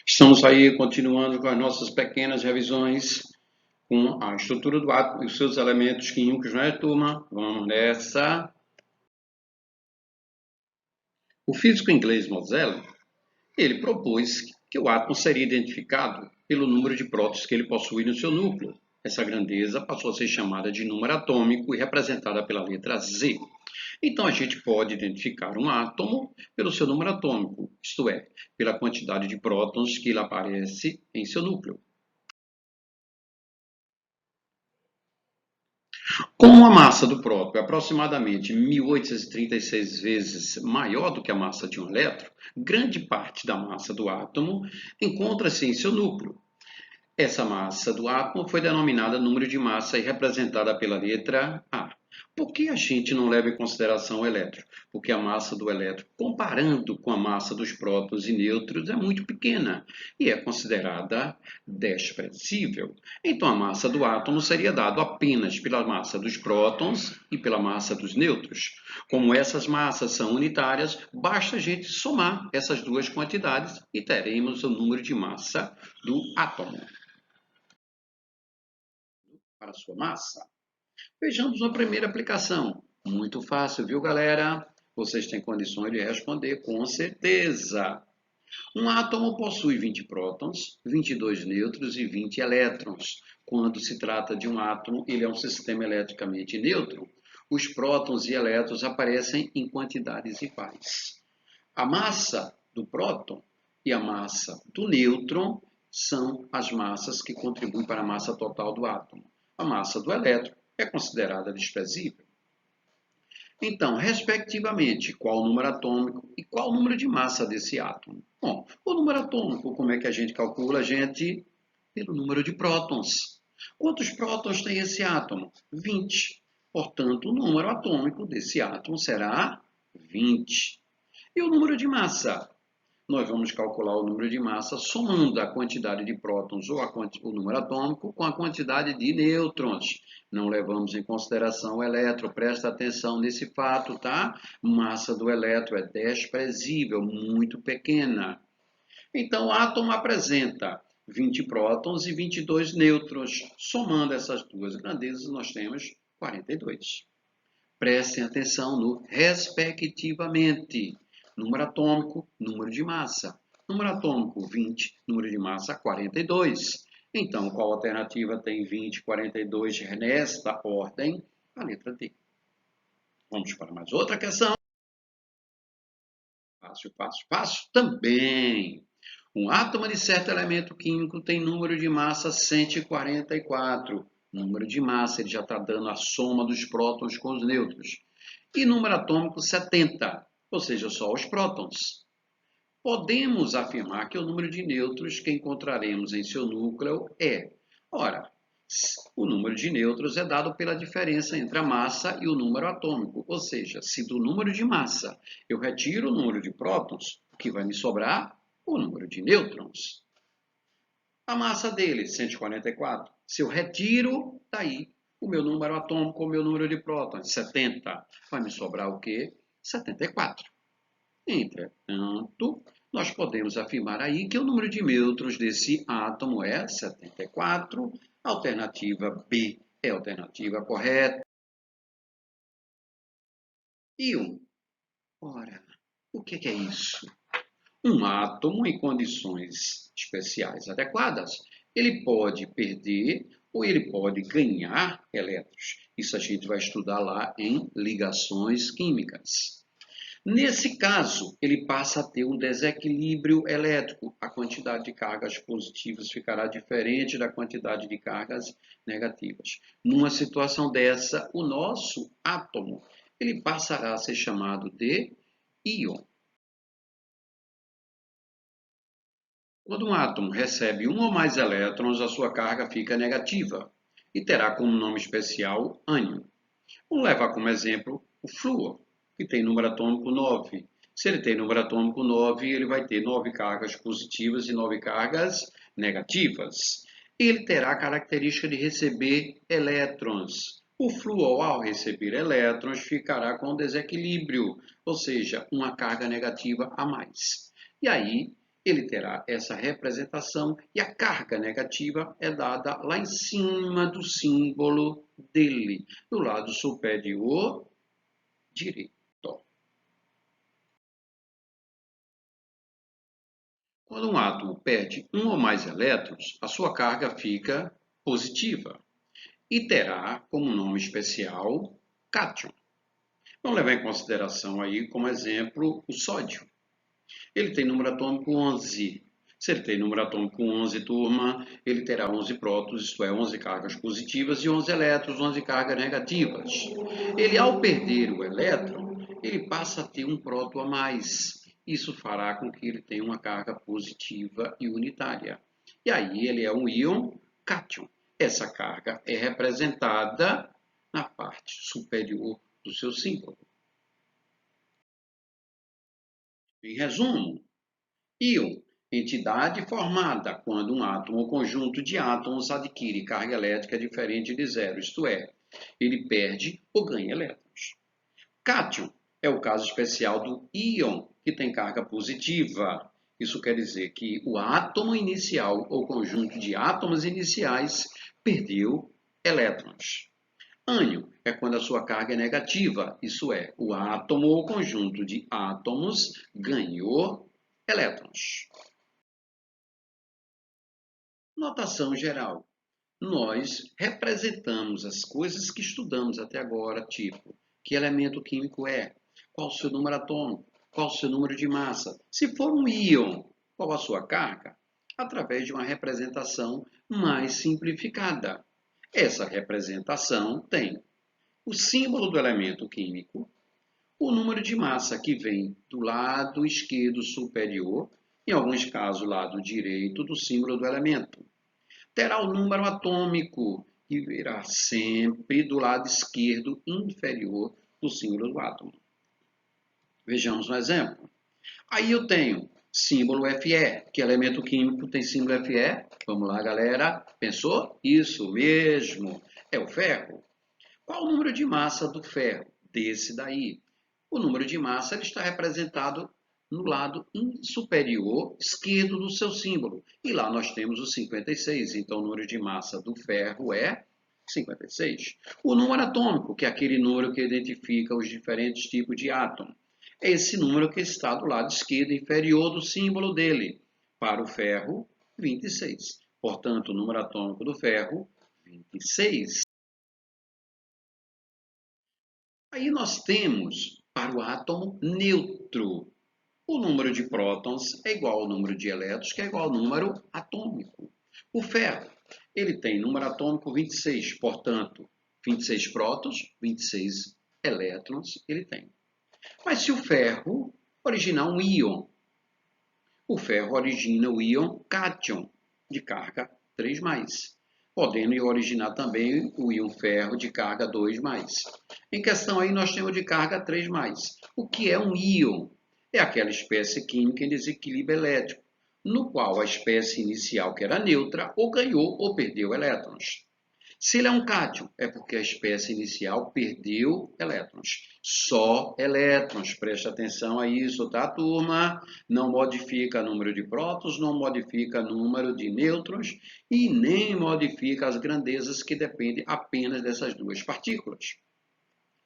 Estamos aí continuando com as nossas pequenas revisões com a estrutura do átomo e os seus elementos químicos, não é, turma? Vamos nessa. O físico inglês Mozell, ele propôs que o átomo seria identificado pelo número de prótons que ele possui no seu núcleo. Essa grandeza passou a ser chamada de número atômico e representada pela letra Z. Então, a gente pode identificar um átomo pelo seu número atômico, isto é, pela quantidade de prótons que ele aparece em seu núcleo. Como a massa do próton é aproximadamente 1836 vezes maior do que a massa de um elétron, grande parte da massa do átomo encontra-se em seu núcleo. Essa massa do átomo foi denominada número de massa e representada pela letra A. Por que a gente não leva em consideração o elétron? Porque a massa do elétron, comparando com a massa dos prótons e nêutrons, é muito pequena e é considerada desprezível. Então, a massa do átomo seria dada apenas pela massa dos prótons e pela massa dos nêutrons. Como essas massas são unitárias, basta a gente somar essas duas quantidades e teremos o número de massa do átomo para sua massa. Vejamos a primeira aplicação. Muito fácil, viu, galera? Vocês têm condições de responder com certeza. Um átomo possui 20 prótons, 22 nêutrons e 20 elétrons. Quando se trata de um átomo, ele é um sistema eletricamente neutro. Os prótons e elétrons aparecem em quantidades iguais. A massa do próton e a massa do nêutron são as massas que contribuem para a massa total do átomo. A massa do elétron é considerada desprezível. Então, respectivamente, qual o número atômico e qual o número de massa desse átomo? Bom, o número atômico, como é que a gente calcula, gente? Pelo número de prótons. Quantos prótons tem esse átomo? 20. Portanto, o número atômico desse átomo será 20. E o número de massa? Nós vamos calcular o número de massa somando a quantidade de prótons ou o número atômico com a quantidade de nêutrons. Não levamos em consideração o elétron, presta atenção nesse fato, tá? Massa do elétron é desprezível, muito pequena. Então, o átomo apresenta 20 prótons e 22 nêutrons. Somando essas duas grandezas, nós temos 42. Prestem atenção no respectivamente. Número atômico, número de massa. Número atômico, 20. Número de massa, 42. Então, qual alternativa tem 20 e 42 nesta ordem? A letra D. Vamos para mais outra questão. Fácil, fácil, fácil também. Um átomo de certo elemento químico tem número de massa 144. Número de massa, ele já está dando a soma dos prótons com os nêutrons. E número atômico 70, ou seja, só os prótons. Podemos afirmar que o número de nêutrons que encontraremos em seu núcleo é, ora, o número de nêutrons é dado pela diferença entre a massa e o número atômico, ou seja, se do número de massa eu retiro o número de prótons, o que vai me sobrar? O número de nêutrons. A massa dele, 144. Se eu retiro daí o meu número atômico, o meu número de prótons, 70, vai me sobrar o quê? 74. Entretanto, nós podemos afirmar aí que o número de nêutrons desse átomo é 74. Alternativa B é a alternativa correta. Íon. Ora, o que é isso? Um átomo em condições especiais adequadas, ele pode perder ou ele pode ganhar elétrons. Isso a gente vai estudar lá em ligações químicas. Nesse caso, ele passa a ter um desequilíbrio elétrico. A quantidade de cargas positivas ficará diferente da quantidade de cargas negativas. Numa situação dessa, o nosso átomo ele passará a ser chamado de íon. Quando um átomo recebe um ou mais elétrons, a sua carga fica negativa e terá como nome especial ânion. Vamos levar como exemplo o flúor, que tem número atômico 9. Se ele tem número atômico 9, ele vai ter 9 cargas positivas e 9 cargas negativas. Ele terá a característica de receber elétrons. O flúor, ao receber elétrons, ficará com desequilíbrio, ou seja, uma carga negativa a mais. E aí, ele terá essa representação e a carga negativa é dada lá em cima do símbolo dele, do lado superior direito. Quando um átomo perde um ou mais elétrons, a sua carga fica positiva e terá como nome especial cátion. Vamos levar em consideração aí como exemplo o sódio. Ele tem número atômico 11. Se ele tem número atômico 11, turma, ele terá 11 prótons, isto é, 11 cargas positivas e 11 elétrons, 11 cargas negativas. Ele, ao perder o elétron, ele passa a ter um próton a mais. Isso fará com que ele tenha uma carga positiva e unitária. E aí ele é um íon cátion. Essa carga é representada na parte superior do seu símbolo. Em resumo, íon, entidade formada quando um átomo ou conjunto de átomos adquire carga elétrica diferente de zero, isto é, ele perde ou ganha elétrons. Cátion é o caso especial do íon, que tem carga positiva. Isso quer dizer que o átomo inicial ou conjunto de átomos iniciais perdeu elétrons. Ânion é quando a sua carga é negativa, isso é, o átomo ou conjunto de átomos ganhou elétrons. Notação geral. Nós representamos as coisas que estudamos até agora, tipo, que elemento químico é, qual o seu número atômico, qual o seu número de massa. Se for um íon, qual a sua carga? Através de uma representação mais simplificada. Essa representação tem o símbolo do elemento químico, o número de massa que vem do lado esquerdo superior, em alguns casos, lado direito do símbolo do elemento. Terá o número atômico, que virá sempre do lado esquerdo inferior do símbolo do átomo. Vejamos um exemplo. Aí eu tenho símbolo Fe. Que elemento químico tem símbolo Fe? Vamos lá, galera. Pensou? Isso mesmo. É o ferro. Qual o número de massa do ferro? Desse daí. O número de massa ele está representado no lado superior esquerdo do seu símbolo. E lá nós temos o 56. Então, o número de massa do ferro é 56. O número atômico, que é aquele número que identifica os diferentes tipos de átomo. É esse número que está do lado esquerdo inferior do símbolo dele. Para o ferro, 26. Portanto, o número atômico do ferro, 26. Aí nós temos, para o átomo neutro, o número de prótons é igual ao número de elétrons, que é igual ao número atômico. O ferro, ele tem número atômico 26, portanto, 26 prótons, 26 elétrons ele tem. Mas se o ferro originar um íon, o ferro origina o íon cátion, de carga 3+, podendo originar também o íon ferro de carga 2+. Em questão aí nós temos de carga 3+. O que é um íon? É aquela espécie química em desequilíbrio elétrico, no qual a espécie inicial, que era neutra, ou ganhou ou perdeu elétrons. Se ele é um cátion, é porque a espécie inicial perdeu elétrons. Só elétrons, preste atenção a isso, tá, turma? Não modifica número de prótons, não modifica número de nêutrons e nem modifica as grandezas que dependem apenas dessas duas partículas.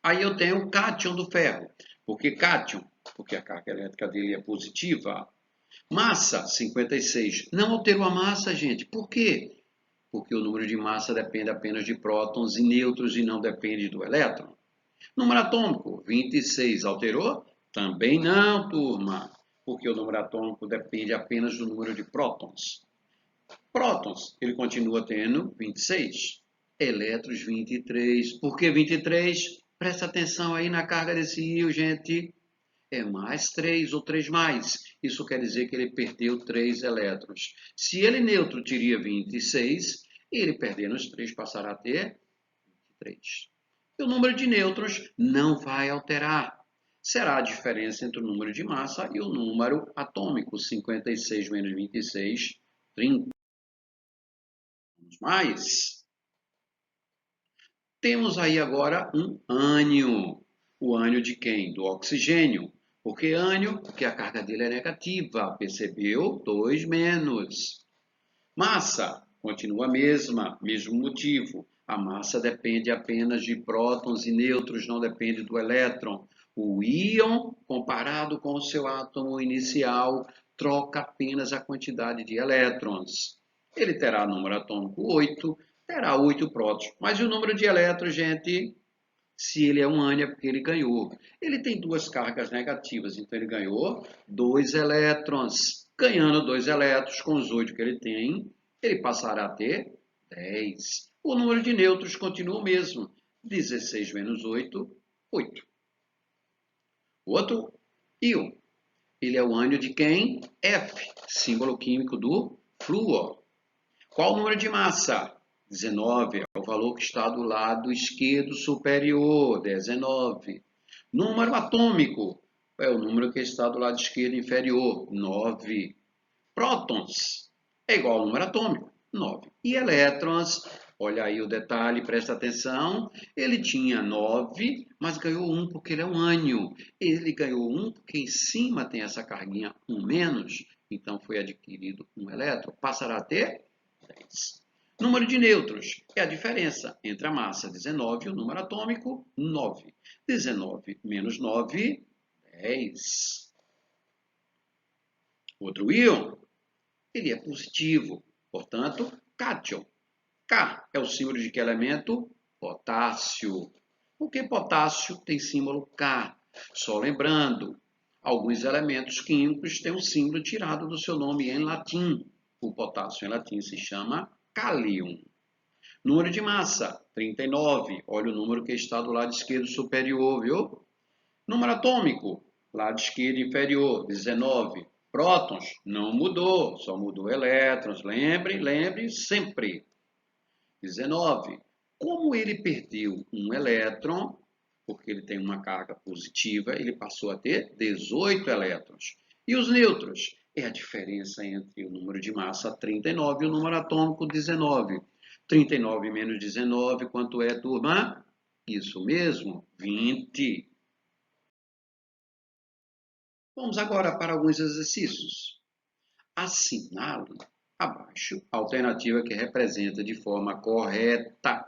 Aí eu tenho o cátion do ferro. Por que cátion? Porque a carga elétrica dele é positiva. Massa, 56. Não alterou a massa, gente. Por quê? Porque o número de massa depende apenas de prótons e nêutrons e não depende do elétron. Número atômico, 26. Alterou? Também não, turma. Porque o número atômico depende apenas do número de prótons. Prótons, ele continua tendo 26. Elétrons, 23. Por que 23? Presta atenção aí na carga desse íon, gente. É mais 3 ou 3+. Isso quer dizer que ele perdeu 3 elétrons. Se ele neutro teria 26, ele perdendo os 3 passará a ter 23. E o número de nêutrons não vai alterar. Será a diferença entre o número de massa e o número atômico. 56 menos 26, 30. Mais. Temos aí agora um ânion. O ânion de quem? Do oxigênio. Por que ânion? Porque a carga dele é negativa. Percebeu? 2 menos. Massa continua a mesma, mesmo motivo. A massa depende apenas de prótons e nêutrons, não depende do elétron. O íon, comparado com o seu átomo inicial, troca apenas a quantidade de elétrons. Ele terá número atômico 8, terá 8 prótons. Mas e o número de elétrons, gente? Se ele é um ânion, é porque ele ganhou. Ele tem duas cargas negativas, então ele ganhou 2 elétrons. Ganhando 2 elétrons com os 8 que ele tem, ele passará a ter 10. O número de nêutrons continua o mesmo. 16 menos 8, 8. O outro íon. Ele é o ânion de quem? F, símbolo químico do flúor. Qual o número de massa? 19 é o valor que está do lado esquerdo superior, 19. Número atômico é o número que está do lado esquerdo inferior, 9. Prótons é igual ao número atômico, 9. E elétrons, olha aí o detalhe, presta atenção, ele tinha 9, mas ganhou 1 porque ele é um ânion. Ele ganhou 1 porque em cima tem essa carguinha 1 menos, então foi adquirido um elétron, passará a ter 10. Número de nêutrons é a diferença entre a massa 19 e o número atômico 9. 19 menos 9, 10. Outro íon, ele é positivo, portanto, cátion. K é o símbolo de que elemento? Potássio. Por que potássio tem símbolo K? Só lembrando, alguns elementos químicos têm um símbolo tirado do seu nome em latim. O potássio em latim se chama Kalium. Número de massa, 39. Olha o número que está do lado esquerdo superior, viu? Número atômico, lado esquerdo inferior, 19. Prótons, não mudou, só mudou elétrons. Lembre sempre. 19. Como ele perdeu um elétron, porque ele tem uma carga positiva, ele passou a ter 18 elétrons. E os nêutrons? É a diferença entre o número de massa 39 e o número atômico 19. 39 menos 19, quanto é, turma? Isso mesmo, 20. Vamos agora para alguns exercícios. Assinale abaixo a alternativa que representa de forma correta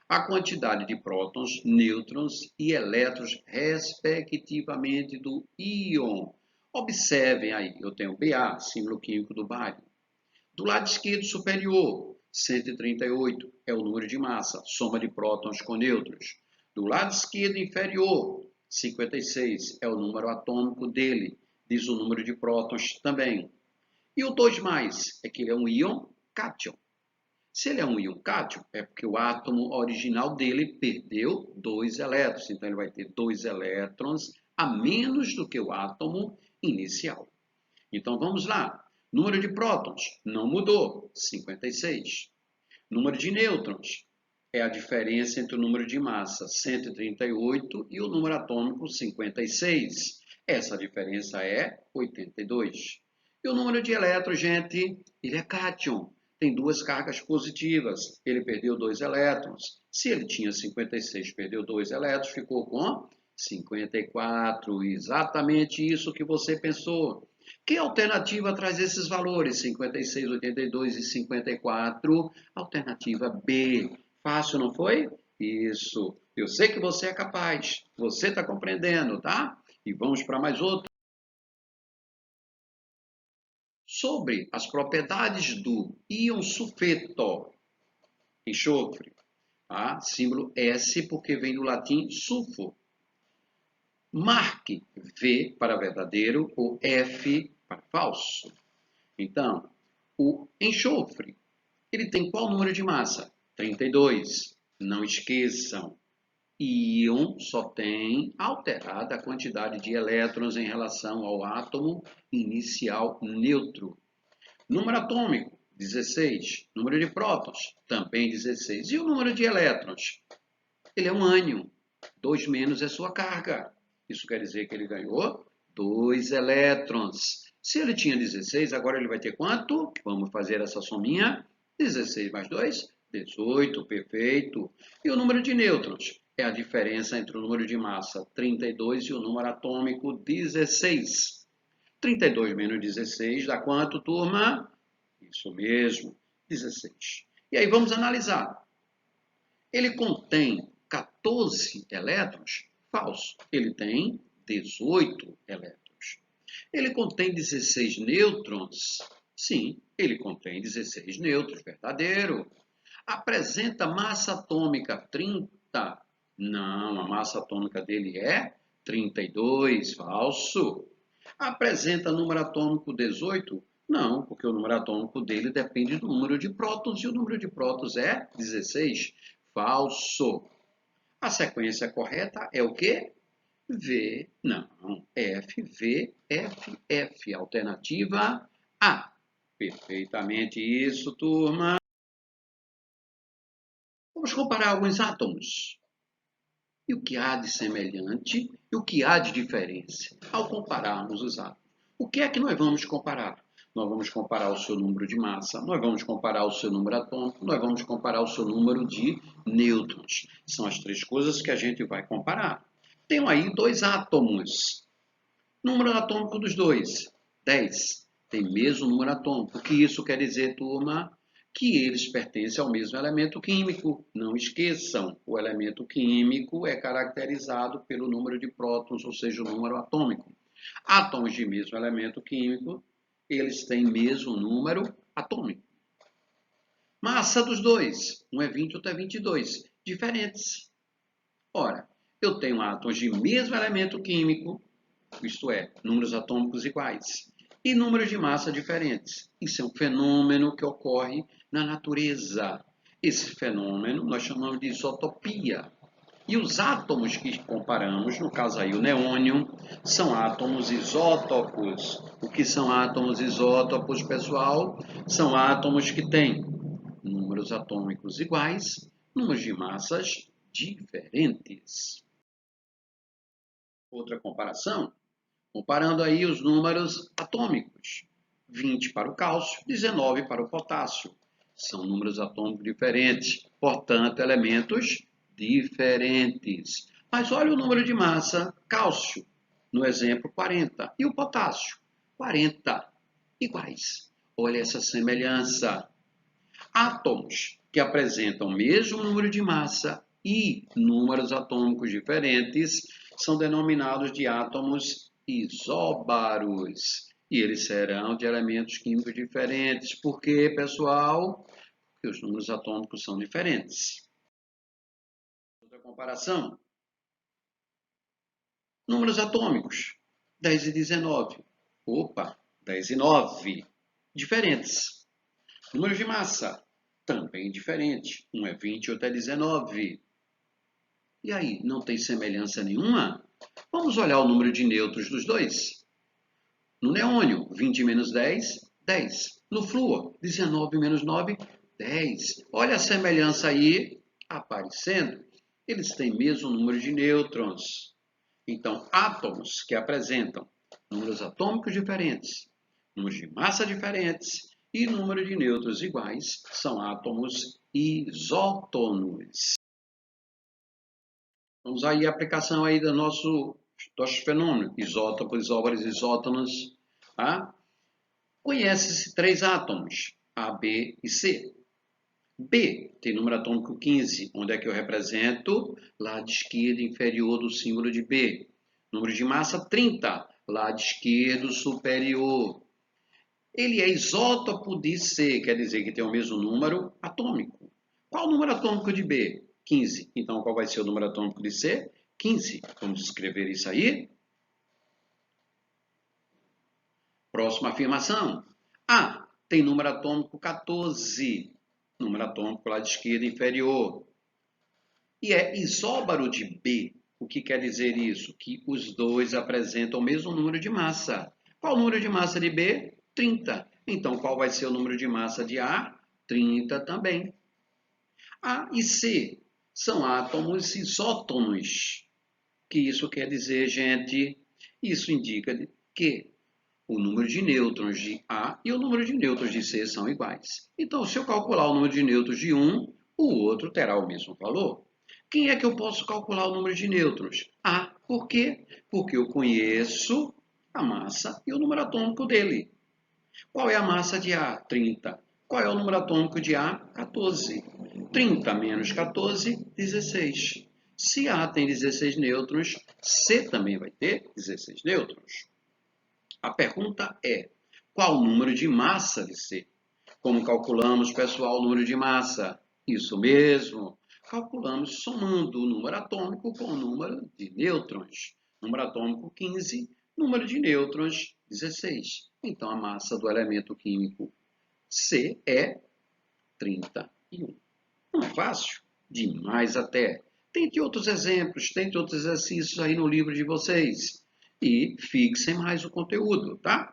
a quantidade de prótons, nêutrons e elétrons, respectivamente, do íon. Observem aí, eu tenho Ba, símbolo químico do bário. Do lado esquerdo superior, 138 é o número de massa, soma de prótons com nêutrons. Do lado esquerdo inferior, 56 é o número atômico dele, diz o número de prótons também. E o 2 mais é que ele é um íon cátion. Se ele é um íon cátion, é porque o átomo original dele perdeu 2 elétrons. Então, ele vai ter 2 elétrons a menos do que o átomo inicial. Então, vamos lá. Número de prótons não mudou, 56. Número de nêutrons é a diferença entre o número de massa, 138, e o número atômico, 56. Essa diferença é 82. E o número de elétrons, gente, ele é cátion. Tem duas cargas positivas. Ele perdeu 2 elétrons. Se ele tinha 56, perdeu 2 elétrons, ficou com 54. Exatamente isso que você pensou. Que alternativa traz esses valores? 56, 82 e 54. Alternativa B. Fácil, não foi? Isso. Eu sei que você é capaz. Você está compreendendo, tá? E vamos para mais outro. Sobre as propriedades do íon sulfeto, enxofre, tá? Símbolo S porque vem do latim sulfo. Marque V para verdadeiro ou F para falso. Então, o enxofre, ele tem qual número de massa? 32. Não esqueçam, íon só tem alterada a quantidade de elétrons em relação ao átomo inicial neutro. Número atômico, 16. Número de prótons, também 16. E o número de elétrons? Ele é um ânion. 2 menos é sua carga. Isso quer dizer que ele ganhou 2 elétrons. Se ele tinha 16, agora ele vai ter quanto? Vamos fazer essa sominha. 16 mais 2, 18, perfeito. E o número de nêutrons? é a diferença entre o número de massa 32 e o número atômico 16. 32 menos 16 dá quanto, turma? Isso mesmo, 16. E aí vamos analisar. Ele contém 14 elétrons? Falso. Ele tem 18 elétrons. Ele contém 16 nêutrons? Sim, ele contém 16 nêutrons. Verdadeiro. Apresenta massa atômica 30? Não, a massa atômica dele é 32. Falso. Apresenta número atômico 18? Não, porque o número atômico dele depende do número de prótons e o número de prótons é 16. Falso. A sequência correta é o quê? V, não, F, V, F, F. Alternativa A. Perfeitamente isso, turma. Vamos comparar alguns átomos. E o que há de semelhante e o que há de diferença ao compararmos os átomos? O que é que nós vamos comparar? Nós vamos comparar o seu número de massa, nós vamos comparar o seu número atômico, nós vamos comparar o seu número de nêutrons. São as três coisas que a gente vai comparar. Tenho aí dois átomos. Número atômico dos dois, 10. Tem mesmo número atômico. O que isso quer dizer, turma? Que eles pertencem ao mesmo elemento químico. Não esqueçam, o elemento químico é caracterizado pelo número de prótons, ou seja, o número atômico. Átomos de mesmo elemento químico, eles têm mesmo número atômico. Massa dos dois, um é 20, outro é 22, diferentes. Ora, eu tenho átomos de mesmo elemento químico, isto é, números atômicos iguais, e números de massa diferentes. Isso é um fenômeno que ocorre na natureza. Esse fenômeno nós chamamos de isotopia. E os átomos que comparamos, no caso aí o neônio, são átomos isótopos. O que são átomos isótopos, pessoal? São átomos que têm números atômicos iguais, números de massas diferentes. Outra comparação, comparando aí os números atômicos. 20 para o cálcio, 19 para o potássio. São números atômicos diferentes, portanto, elementos diferentes. Mas olha o número de massa, cálcio, no exemplo 40, e o potássio, 40, iguais. Olha essa semelhança. Átomos que apresentam o mesmo número de massa e números atômicos diferentes são denominados de átomos isóbaros. E eles serão de elementos químicos diferentes. Por quê, pessoal? Porque os números atômicos são diferentes. Outra comparação. Números atômicos. 10 e 19. Opa, 10 e 9. Diferentes. Números de massa. Também diferente. Um é 20 e outro é 19. E aí, não tem semelhança nenhuma? Vamos olhar o número de nêutrons dos dois. No neônio, 20 menos 10, 10. No flúor, 19 menos 9, 10. Olha a semelhança aí aparecendo. Eles têm mesmo número de nêutrons. Então, átomos que apresentam números atômicos diferentes, números de massa diferentes e número de nêutrons iguais são átomos isótonos. Vamos aí a aplicação aí do nosso fenômeno, isótopos, isóbaros, isótonos. Tá? Conhece-se três átomos, A, B e C. B tem número atômico 15, onde é que eu represento? Lado esquerdo inferior do símbolo de B. Número de massa 30, lado esquerdo superior. Ele é isótopo de C, quer dizer que tem o mesmo número atômico. Qual o número atômico de B? 15. Então, qual vai ser o número atômico de C? 15. Vamos escrever isso aí. Próxima afirmação. A tem número atômico 14. Número atômico lado esquerdo inferior. E é isóbaro de B. O que quer dizer isso? Que os dois apresentam o mesmo número de massa. Qual o número de massa de B? 30. Então, qual vai ser o número de massa de A? 30 também. A e C são átomos isótonos. O que isso quer dizer, gente? Isso indica que o número de nêutrons de A e o número de nêutrons de C são iguais. Então, se eu calcular o número de nêutrons de um, o outro terá o mesmo valor. Quem é que eu posso calcular o número de nêutrons? A. Por quê? Porque eu conheço a massa e o número atômico dele. Qual é a massa de A? 30. Qual é o número atômico de A? 14. 30 menos 14, 16. Se A tem 16 nêutrons, C também vai ter 16 nêutrons. A pergunta é, qual o número de massa de C? Como calculamos, pessoal, o número de massa? Isso mesmo. Calculamos somando o número atômico com o número de nêutrons. Número atômico 15, número de nêutrons 16. Então, a massa do elemento químico C é 31. Não é fácil? Demais até. Tente outros exemplos, tente outros exercícios aí no livro de vocês. E fixem mais o conteúdo, tá?